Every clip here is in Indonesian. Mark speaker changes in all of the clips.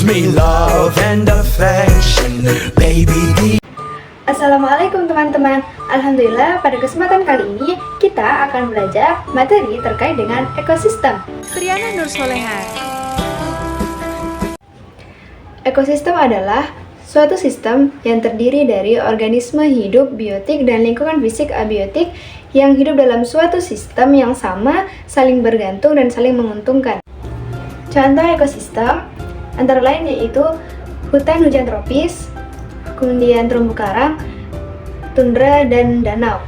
Speaker 1: gives me love and affection, baby.
Speaker 2: Assalamualaikum teman-teman. Alhamdulillah pada kesempatan kali ini kita akan belajar materi terkait dengan ekosistem.
Speaker 3: Triana Nur Soleha.
Speaker 2: Ekosistem adalah suatu sistem yang terdiri dari organisme hidup, biotik, dan lingkungan fisik abiotik yang hidup dalam suatu sistem yang sama, saling bergantung dan saling menguntungkan. Contoh ekosistem antara lain yaitu hutan hujan tropis, kemudian terumbu karang, tundra, dan danau.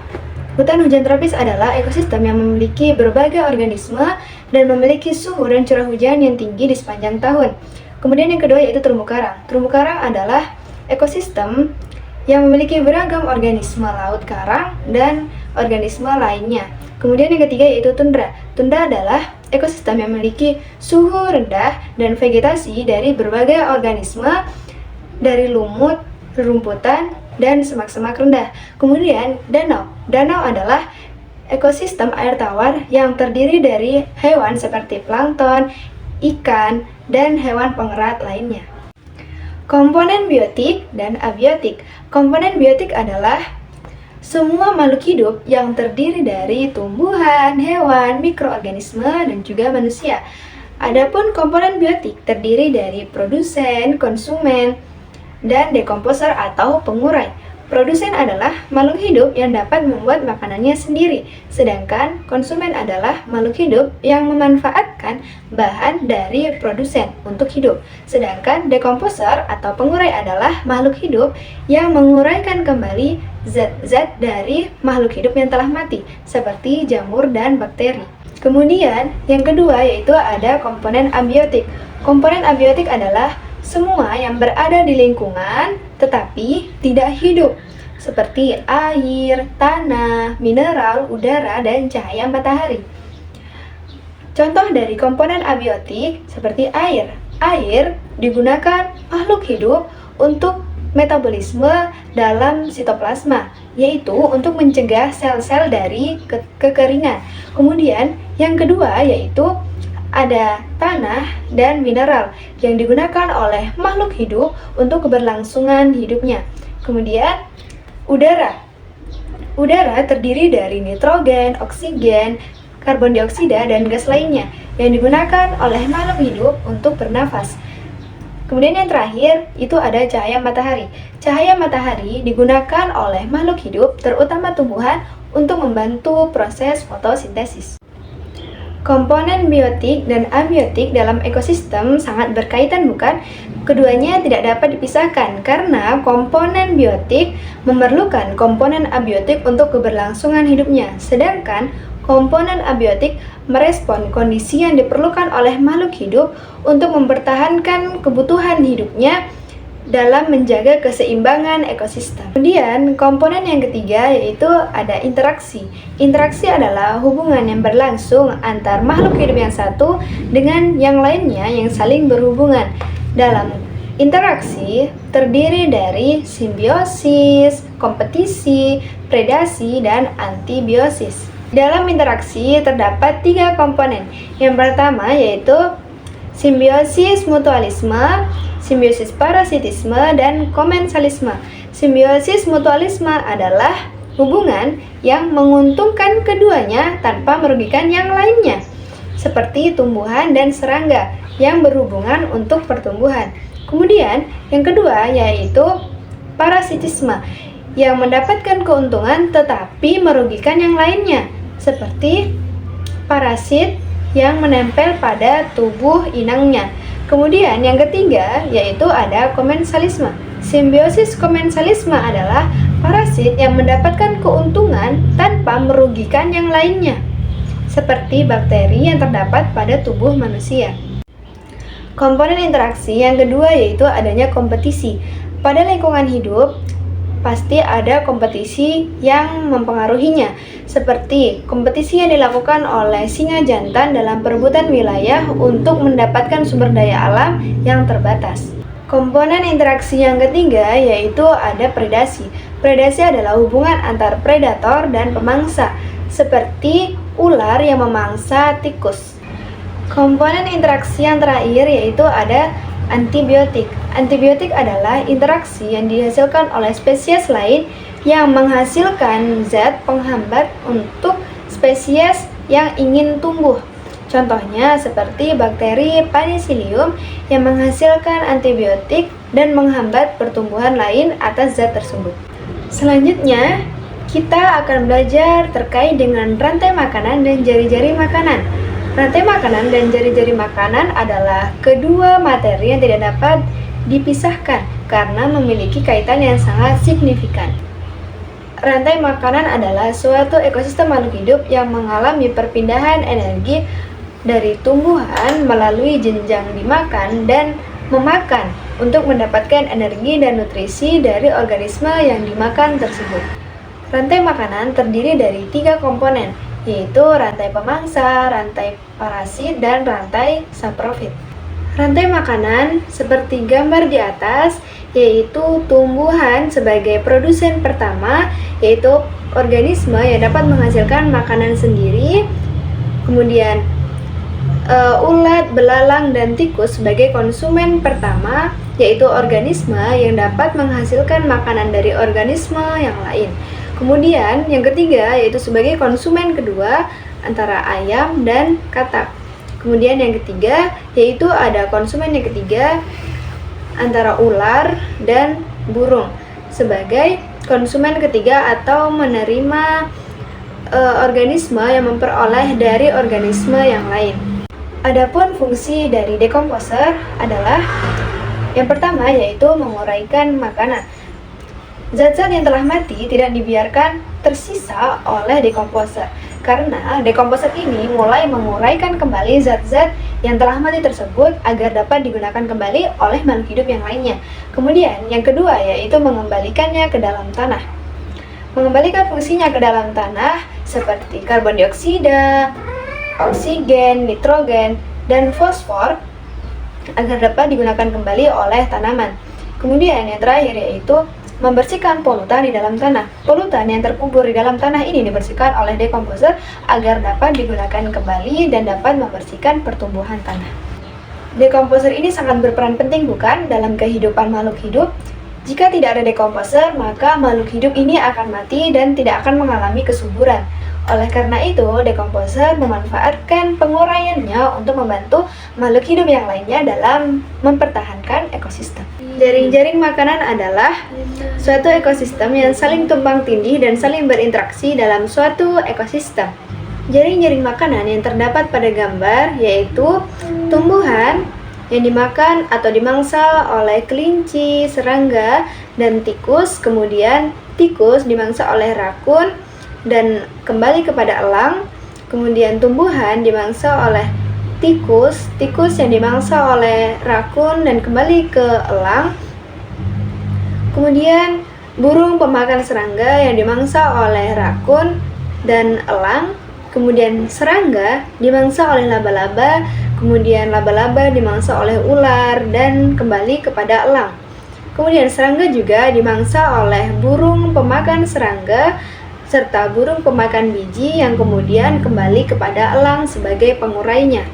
Speaker 2: Hutan hujan tropis adalah ekosistem yang memiliki berbagai organisme dan memiliki suhu dan curah hujan yang tinggi di sepanjang tahun. Kemudian yang kedua yaitu terumbu karang. Terumbu karang adalah ekosistem yang memiliki beragam organisme laut karang dan organisme lainnya. Kemudian yang ketiga yaitu tundra. Tundra adalah ekosistem yang memiliki suhu rendah dan vegetasi dari berbagai organisme dari lumut, rerumputan, dan semak-semak rendah. Kemudian danau. Danau adalah ekosistem air tawar yang terdiri dari hewan seperti plankton, ikan, dan hewan pengerat lainnya. Komponen biotik dan abiotik. Komponen biotik adalah semua makhluk hidup yang terdiri dari tumbuhan, hewan, mikroorganisme, dan juga manusia. Adapun komponen biotik terdiri dari produsen, konsumen, dan dekomposer atau pengurai. Produsen adalah makhluk hidup yang dapat membuat makanannya sendiri, sedangkan konsumen adalah makhluk hidup yang memanfaatkan bahan dari produsen untuk hidup. Sedangkan dekomposer atau pengurai adalah makhluk hidup yang menguraikan kembali zat-zat dari makhluk hidup yang telah mati, seperti jamur dan bakteri. Kemudian, yang kedua yaitu ada komponen abiotik. Komponen abiotik adalah semua yang berada di lingkungan tetapi tidak hidup, seperti air, tanah, mineral, udara, dan cahaya matahari. Contoh dari komponen abiotik seperti air. Air digunakan makhluk hidup untuk metabolisme dalam sitoplasma, yaitu untuk mencegah sel-sel dari kekeringan. Kemudian yang kedua yaitu ada tanah dan mineral yang digunakan oleh makhluk hidup untuk keberlangsungan hidupnya. Kemudian udara. Udara terdiri dari nitrogen, oksigen, karbon dioksida, dan gas lainnya yang digunakan oleh makhluk hidup untuk bernafas. Kemudian yang terakhir itu ada cahaya matahari. Cahaya matahari digunakan oleh makhluk hidup, terutama tumbuhan, untuk membantu proses fotosintesis. Komponen biotik dan abiotik dalam ekosistem sangat berkaitan, bukan? Keduanya tidak dapat dipisahkan karena komponen biotik memerlukan komponen abiotik untuk keberlangsungan hidupnya, sedangkan komponen abiotik merespon kondisi yang diperlukan oleh makhluk hidup untuk mempertahankan kebutuhan hidupnya dalam menjaga keseimbangan ekosistem. Kemudian, komponen yang ketiga yaitu ada interaksi. Interaksi adalah hubungan yang berlangsung antar makhluk hidup yang satu dengan yang lainnya yang saling berhubungan. Dalam interaksi terdiri dari simbiosis, kompetisi, predasi, dan antibiosis. Dalam interaksi terdapat 3 komponen. Yang pertama yaitu simbiosis mutualisme, simbiosis parasitisme, dan komensalisme. Simbiosis mutualisme adalah hubungan yang menguntungkan keduanya tanpa merugikan yang lainnya, seperti tumbuhan dan serangga yang berhubungan untuk pertumbuhan. Kemudian, yang kedua yaitu parasitisme yang mendapatkan keuntungan tetapi merugikan yang lainnya, seperti parasit yang menempel pada tubuh inangnya. Kemudian yang ketiga yaitu ada komensalisme. Simbiosis komensalisme adalah parasit yang mendapatkan keuntungan tanpa merugikan yang lainnya, seperti bakteri yang terdapat pada tubuh manusia. Komponen interaksi yang kedua yaitu adanya kompetisi. Pada lingkungan hidup pasti ada kompetisi yang mempengaruhinya, seperti kompetisi yang dilakukan oleh singa jantan dalam perebutan wilayah untuk mendapatkan sumber daya alam yang terbatas. Komponen interaksi yang ketiga yaitu ada predasi. Predasi adalah hubungan antar predator dan pemangsa, seperti ular yang memangsa tikus. Komponen interaksi yang terakhir yaitu ada Antibiotik. Antibiotik adalah interaksi yang dihasilkan oleh spesies lain yang menghasilkan zat penghambat untuk spesies yang ingin tumbuh. Contohnya seperti bakteri Penicillium yang menghasilkan antibiotik dan menghambat pertumbuhan lain atas zat tersebut. Selanjutnya, kita akan belajar terkait dengan rantai makanan dan jari-jari makanan. Rantai makanan dan jari-jari makanan adalah kedua materi yang tidak dapat dipisahkan karena memiliki kaitan yang sangat signifikan. Rantai makanan adalah suatu ekosistem makhluk hidup yang mengalami perpindahan energi dari tumbuhan melalui jenjang dimakan dan memakan untuk mendapatkan energi dan nutrisi dari organisme yang dimakan tersebut. Rantai makanan terdiri dari 3 komponen, yaitu rantai pemangsa, rantai parasit, dan rantai saprofit. Rantai makanan seperti gambar di atas, yaitu tumbuhan sebagai produsen pertama, yaitu organisme yang dapat menghasilkan makanan sendiri. Kemudian ulat, belalang, dan tikus sebagai konsumen pertama, yaitu organisme yang dapat menghasilkan makanan dari organisme yang lain. Kemudian yang ketiga yaitu sebagai konsumen kedua antara ayam dan katak. Kemudian yang ketiga yaitu ada konsumen yang ketiga antara ular dan burung sebagai konsumen ketiga atau menerima organisme yang memperoleh dari organisme yang lain. Adapun fungsi dari dekomposer adalah yang pertama yaitu menguraikan makanan. Zat-zat yang telah mati tidak dibiarkan tersisa oleh dekomposer karena dekomposer ini mulai menguraikan kembali zat-zat yang telah mati tersebut agar dapat digunakan kembali oleh makhluk hidup yang lainnya. Kemudian yang kedua yaitu mengembalikannya ke dalam tanah. Mengembalikan fungsinya ke dalam tanah seperti karbon dioksida, oksigen, nitrogen, dan fosfor agar dapat digunakan kembali oleh tanaman. Kemudian yang terakhir yaitu membersihkan polutan di dalam tanah. Polutan yang terkubur di dalam tanah ini dibersihkan oleh dekomposer agar dapat digunakan kembali dan dapat membersihkan pertumbuhan tanah. Dekomposer ini sangat berperan penting bukan dalam kehidupan makhluk hidup? Jika tidak ada dekomposer, maka makhluk hidup ini akan mati dan tidak akan mengalami kesuburan. Oleh karena itu, dekomposer memanfaatkan penguraiannya untuk membantu makhluk hidup yang lainnya dalam mempertahankan ekosistem. Jaring-jaring makanan adalah suatu ekosistem yang saling tumpang tindih dan saling berinteraksi dalam suatu ekosistem. Jaring-jaring makanan yang terdapat pada gambar yaitu tumbuhan yang dimakan atau dimangsa oleh kelinci, serangga, dan tikus. Kemudian tikus dimangsa oleh rakun dan kembali kepada elang. Kemudian tumbuhan dimangsa oleh tikus, tikus yang dimangsa oleh rakun dan kembali ke elang. Kemudian burung pemakan serangga yang dimangsa oleh rakun dan elang. Kemudian serangga dimangsa oleh laba-laba, kemudian laba-laba dimangsa oleh ular dan kembali kepada elang. Kemudian serangga juga dimangsa oleh burung pemakan serangga serta burung pemakan biji yang kemudian kembali kepada elang sebagai pengurainya.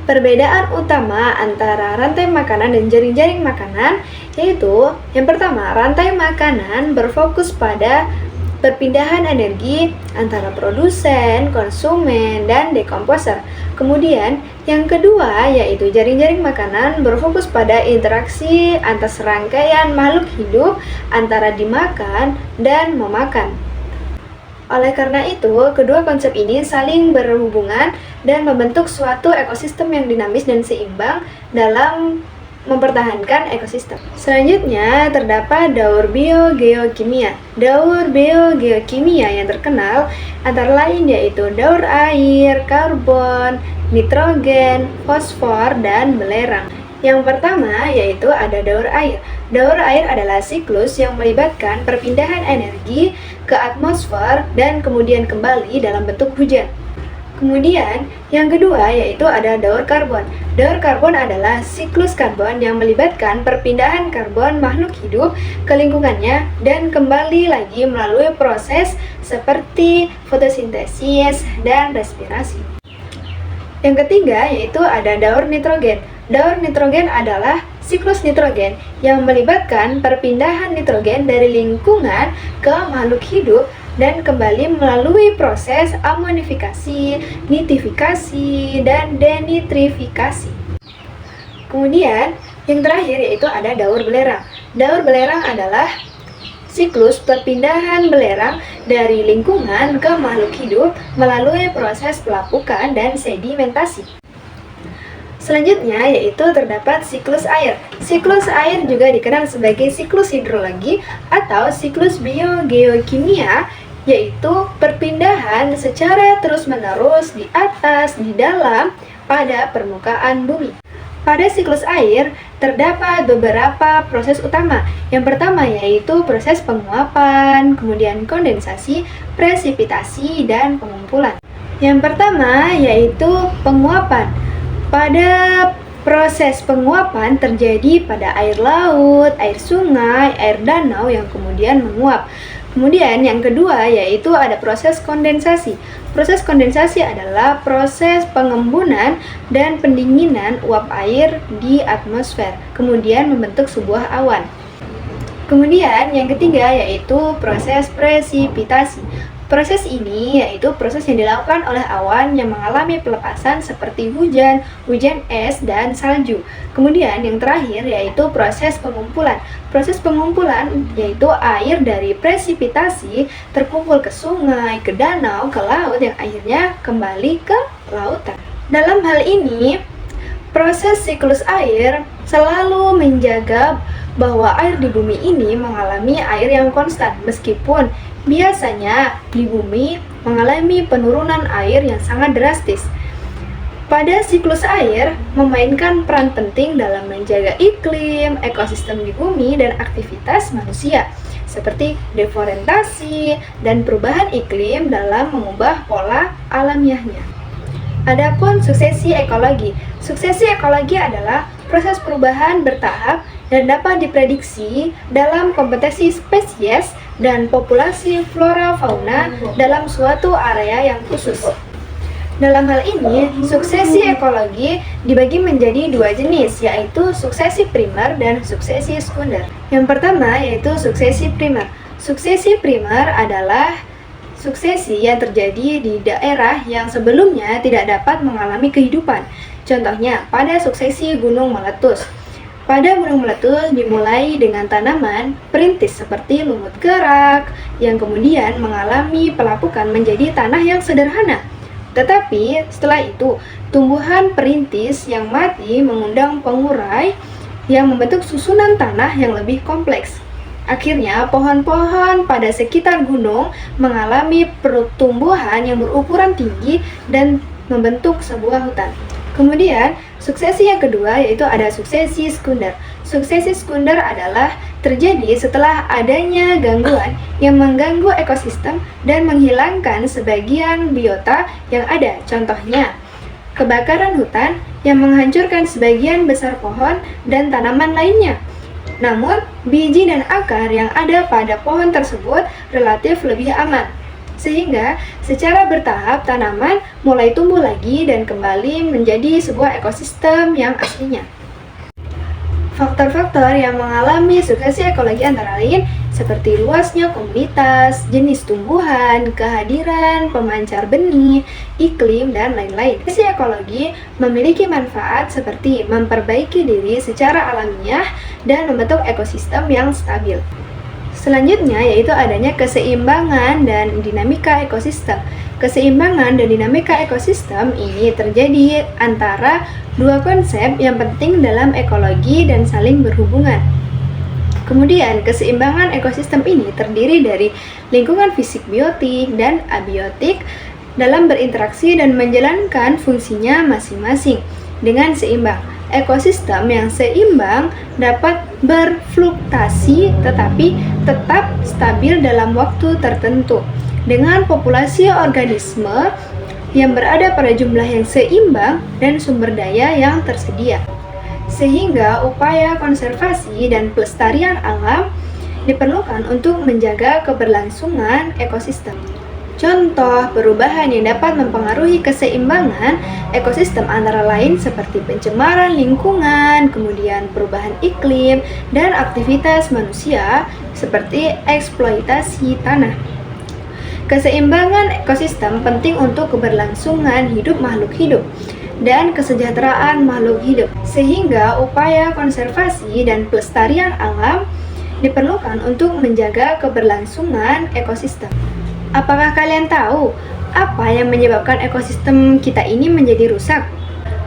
Speaker 2: Perbedaan utama antara rantai makanan dan jaring-jaring makanan yaitu yang pertama, rantai makanan berfokus pada perpindahan energi antara produsen, konsumen, dan dekomposer. Kemudian, yang kedua yaitu jaring-jaring makanan berfokus pada interaksi antar serangkaian makhluk hidup antara dimakan dan memakan. Oleh karena itu, kedua konsep ini saling berhubungan dan membentuk suatu ekosistem yang dinamis dan seimbang dalam mempertahankan ekosistem. Selanjutnya terdapat daur biogeokimia. Daur biogeokimia yang terkenal antara lain yaitu daur air, karbon, nitrogen, fosfor, dan belerang. Yang pertama yaitu ada daur air. Daur air adalah siklus yang melibatkan perpindahan energi ke atmosfer dan kemudian kembali dalam bentuk hujan. Kemudian, yang kedua yaitu ada daur karbon. Daur karbon adalah siklus karbon yang melibatkan perpindahan karbon makhluk hidup ke lingkungannya dan kembali lagi melalui proses seperti fotosintesis dan respirasi. Yang ketiga yaitu ada daur nitrogen. Daur nitrogen adalah siklus nitrogen yang melibatkan perpindahan nitrogen dari lingkungan ke makhluk hidup dan kembali melalui proses amonifikasi, nitrifikasi, dan denitrifikasi. Kemudian yang terakhir yaitu ada daur belerang. Daur belerang adalah siklus perpindahan belerang dari lingkungan ke makhluk hidup melalui proses pelapukan dan sedimentasi. Selanjutnya yaitu terdapat siklus air. Siklus air juga dikenal sebagai siklus hidrologi atau siklus biogeokimia, yaitu perpindahan secara terus-menerus di atas, di dalam, pada permukaan bumi. Pada siklus air, terdapat beberapa proses utama. Yang pertama yaitu proses penguapan, kemudian kondensasi, presipitasi, dan pengumpulan. Yang pertama yaitu penguapan. Pada proses penguapan terjadi pada air laut, air sungai, air danau yang kemudian menguap. Kemudian yang kedua yaitu ada proses kondensasi. Proses kondensasi adalah proses pengembunan dan pendinginan uap air di atmosfer, kemudian membentuk sebuah awan. Kemudian yang ketiga yaitu proses presipitasi. Proses ini yaitu proses yang dilakukan oleh awan yang mengalami pelepasan seperti hujan, hujan es, dan salju. Kemudian yang terakhir yaitu proses pengumpulan. Proses pengumpulan yaitu air dari presipitasi terkumpul ke sungai, ke danau, ke laut yang akhirnya kembali ke lautan. Dalam hal ini, proses siklus air selalu menjaga bahwa air di bumi ini mengalami air yang konstan meskipun biasanya di bumi mengalami penurunan air yang sangat drastis. Pada siklus air memainkan peran penting dalam menjaga iklim, ekosistem di bumi, dan aktivitas manusia seperti deforestasi dan perubahan iklim dalam mengubah pola alamiahnya. Adapun suksesi ekologi. Suksesi ekologi adalah proses perubahan bertahap dan dapat diprediksi dalam kompetensi spesies dan populasi flora fauna dalam suatu area yang khusus. Dalam hal ini, suksesi ekologi dibagi menjadi dua jenis, yaitu suksesi primer dan suksesi sekunder. Yang pertama yaitu suksesi primer. Suksesi primer adalah suksesi yang terjadi di daerah yang sebelumnya tidak dapat mengalami kehidupan. Contohnya, pada suksesi gunung meletus. Pada gunung meletus dimulai dengan tanaman perintis seperti lumut gerak yang kemudian mengalami pelapukan menjadi tanah yang sederhana. Tetapi setelah itu, tumbuhan perintis yang mati mengundang pengurai yang membentuk susunan tanah yang lebih kompleks. Akhirnya, pohon-pohon pada sekitar gunung mengalami pertumbuhan yang berukuran tinggi dan membentuk sebuah hutan. Kemudian, suksesi yang kedua yaitu ada suksesi sekunder. Suksesi sekunder adalah terjadi setelah adanya gangguan yang mengganggu ekosistem dan menghilangkan sebagian biota yang ada. Contohnya, kebakaran hutan yang menghancurkan sebagian besar pohon dan tanaman lainnya. Namun, biji dan akar yang ada pada pohon tersebut relatif lebih aman. Sehingga secara bertahap tanaman mulai tumbuh lagi dan kembali menjadi sebuah ekosistem yang aslinya. Faktor-faktor yang mengalami suksesi ekologi antara lain seperti luasnya komunitas, jenis tumbuhan, kehadiran pemancar benih, iklim, dan lain-lain. Suksesi ekologi memiliki manfaat seperti memperbaiki diri secara alamiah dan membentuk ekosistem yang stabil. Selanjutnya yaitu adanya keseimbangan dan dinamika ekosistem. Keseimbangan dan dinamika ekosistem ini terjadi antara dua konsep yang penting dalam ekologi dan saling berhubungan. Kemudian, keseimbangan ekosistem ini terdiri dari lingkungan fisik biotik dan abiotik dalam berinteraksi dan menjalankan fungsinya masing-masing dengan seimbang. Ekosistem yang seimbang dapat berfluktuasi tetapi tetap stabil dalam waktu tertentu dengan populasi organisme yang berada pada jumlah yang seimbang dan sumber daya yang tersedia. Sehingga upaya konservasi dan pelestarian alam diperlukan untuk menjaga keberlangsungan ekosistem. Contoh perubahan yang dapat mempengaruhi keseimbangan ekosistem antara lain seperti pencemaran lingkungan, kemudian perubahan iklim, dan aktivitas manusia seperti eksploitasi tanah. Keseimbangan ekosistem penting untuk keberlangsungan hidup makhluk hidup dan kesejahteraan makhluk hidup, sehingga upaya konservasi dan pelestarian alam diperlukan untuk menjaga keberlangsungan ekosistem. Apakah kalian tahu apa yang menyebabkan ekosistem kita ini menjadi rusak?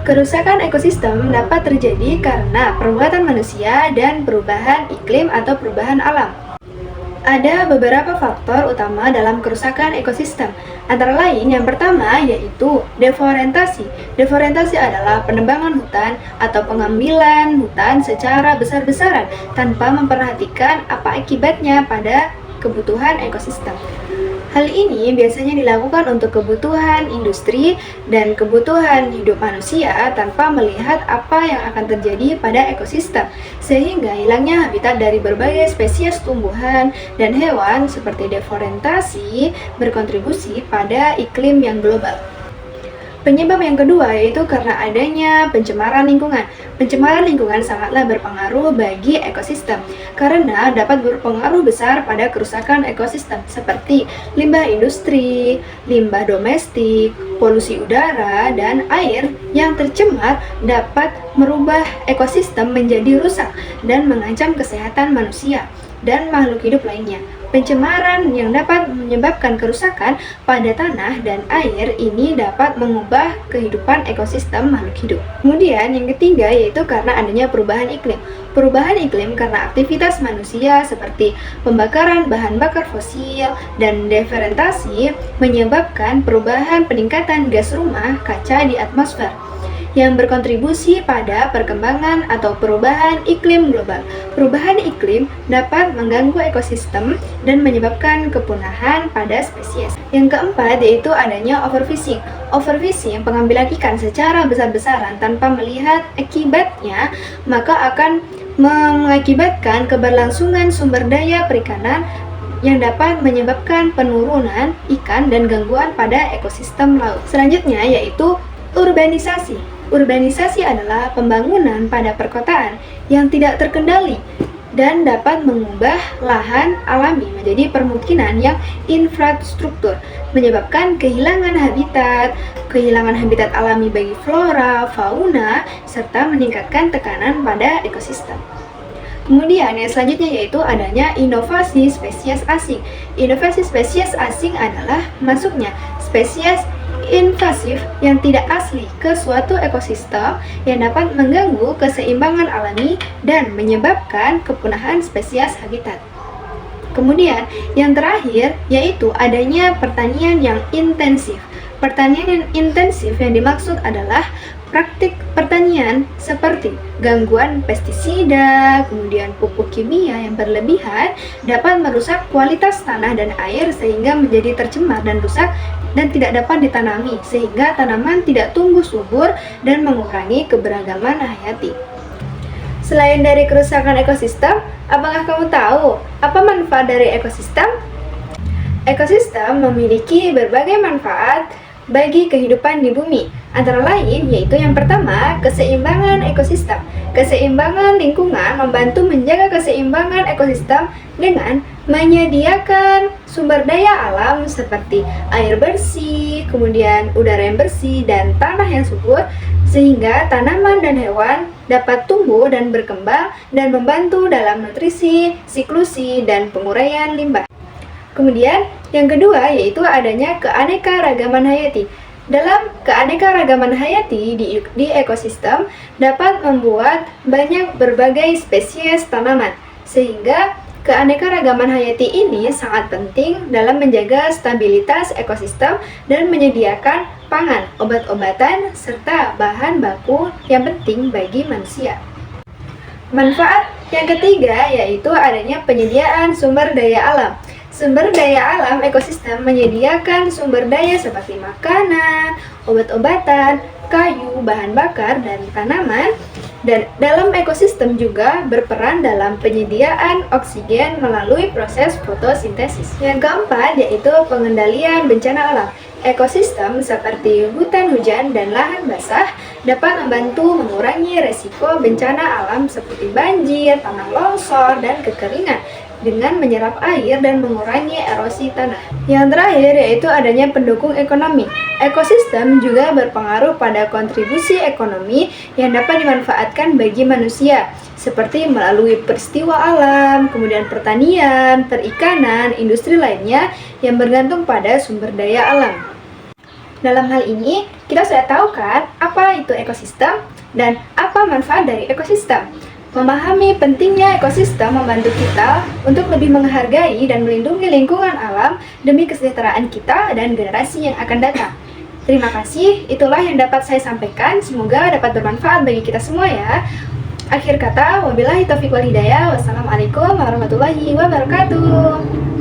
Speaker 2: Kerusakan ekosistem dapat terjadi karena perbuatan manusia dan perubahan iklim atau perubahan alam. Ada beberapa faktor utama dalam kerusakan ekosistem. Antara lain, yang pertama yaitu deforestasi. Deforestasi adalah penebangan hutan atau pengambilan hutan secara besar-besaran tanpa memperhatikan apa akibatnya pada kebutuhan ekosistem. Hal ini biasanya dilakukan untuk kebutuhan industri dan kebutuhan hidup manusia tanpa melihat apa yang akan terjadi pada ekosistem, sehingga hilangnya habitat dari berbagai spesies tumbuhan dan hewan seperti deforestasi berkontribusi pada iklim yang global. Penyebab yang kedua yaitu karena adanya pencemaran lingkungan. Pencemaran lingkungan sangatlah berpengaruh bagi ekosistem karena dapat berpengaruh besar pada kerusakan ekosistem seperti limbah industri, limbah domestik, polusi udara, dan air yang tercemar dapat merubah ekosistem menjadi rusak dan mengancam kesehatan manusia dan makhluk hidup lainnya. Pencemaran yang dapat menyebabkan kerusakan pada tanah dan air ini dapat mengubah kehidupan ekosistem makhluk hidup. Kemudian yang ketiga yaitu karena adanya perubahan iklim. Perubahan iklim karena aktivitas manusia seperti pembakaran bahan bakar fosil dan deforestasi menyebabkan perubahan peningkatan gas rumah kaca di atmosfer yang berkontribusi pada perkembangan atau perubahan iklim global. Perubahan iklim dapat mengganggu ekosistem dan menyebabkan kepunahan pada spesies. Yang keempat yaitu adanya overfishing. Overfishing, pengambilan ikan secara besar-besaran tanpa melihat akibatnya, maka akan mengakibatkan keberlangsungan sumber daya perikanan yang dapat menyebabkan penurunan ikan dan gangguan pada ekosistem laut. Selanjutnya yaitu urbanisasi. Urbanisasi adalah pembangunan pada perkotaan yang tidak terkendali dan dapat mengubah lahan alami menjadi permukiman yang infrastruktur, menyebabkan kehilangan habitat alami bagi flora, fauna, serta meningkatkan tekanan pada ekosistem. Kemudian yang selanjutnya yaitu adanya inovasi spesies asing. Inovasi spesies asing adalah masuknya spesies invasif yang tidak asli ke suatu ekosistem yang dapat mengganggu keseimbangan alami dan menyebabkan kepunahan spesies habitat. Kemudian yang terakhir yaitu adanya pertanian yang intensif. Pertanian yang intensif yang dimaksud adalah praktik pertanian seperti gangguan pestisida, kemudian pupuk kimia yang berlebihan dapat merusak kualitas tanah dan air sehingga menjadi tercemar dan rusak dan tidak dapat ditanami sehingga tanaman tidak tumbuh subur dan mengurangi keberagaman hayati. Selain dari kerusakan ekosistem, apakah kamu tahu apa manfaat dari ekosistem? Ekosistem memiliki berbagai manfaat bagi kehidupan di bumi. Antara lain yaitu yang pertama, keseimbangan ekosistem. Keseimbangan lingkungan membantu menjaga keseimbangan ekosistem dengan menyediakan sumber daya alam seperti air bersih, kemudian udara yang bersih dan tanah yang subur sehingga tanaman dan hewan dapat tumbuh dan berkembang dan membantu dalam nutrisi, siklusi, dan penguraian limbah. Kemudian yang kedua yaitu adanya keanekaragaman hayati. Dalam keanekaragaman hayati di ekosistem dapat membuat banyak berbagai spesies tanaman, sehingga keanekaragaman hayati ini sangat penting dalam menjaga stabilitas ekosistem dan menyediakan pangan, obat-obatan, serta bahan baku yang penting bagi manusia. Manfaat yang ketiga yaitu adanya penyediaan sumber daya alam. Sumber daya alam ekosistem menyediakan sumber daya seperti makanan, obat-obatan, kayu, bahan bakar, dan tanaman Dan dalam ekosistem juga berperan dalam penyediaan oksigen melalui proses fotosintesis. Yang keempat yaitu pengendalian bencana alam. Ekosistem seperti hutan hujan dan lahan basah dapat membantu mengurangi resiko bencana alam seperti banjir, tanah longsor, dan kekeringan dengan menyerap air dan mengurangi erosi tanah. Yang terakhir yaitu adanya pendukung ekonomi. Ekosistem juga berpengaruh pada kontribusi ekonomi yang dapat dimanfaatkan bagi manusia, seperti melalui peristiwa alam, kemudian pertanian, perikanan, industri lainnya yang bergantung pada sumber daya alam. Dalam hal ini, kita sudah tahu kan apa itu ekosistem dan apa manfaat dari ekosistem. Memahami pentingnya ekosistem membantu kita untuk lebih menghargai dan melindungi lingkungan alam demi kesejahteraan kita dan generasi yang akan datang. Terima kasih, itulah yang dapat saya sampaikan. Semoga dapat bermanfaat bagi kita semua ya. Akhir kata, wabillahi taufiq wal hidayah. Wassalamualaikum warahmatullahi wabarakatuh.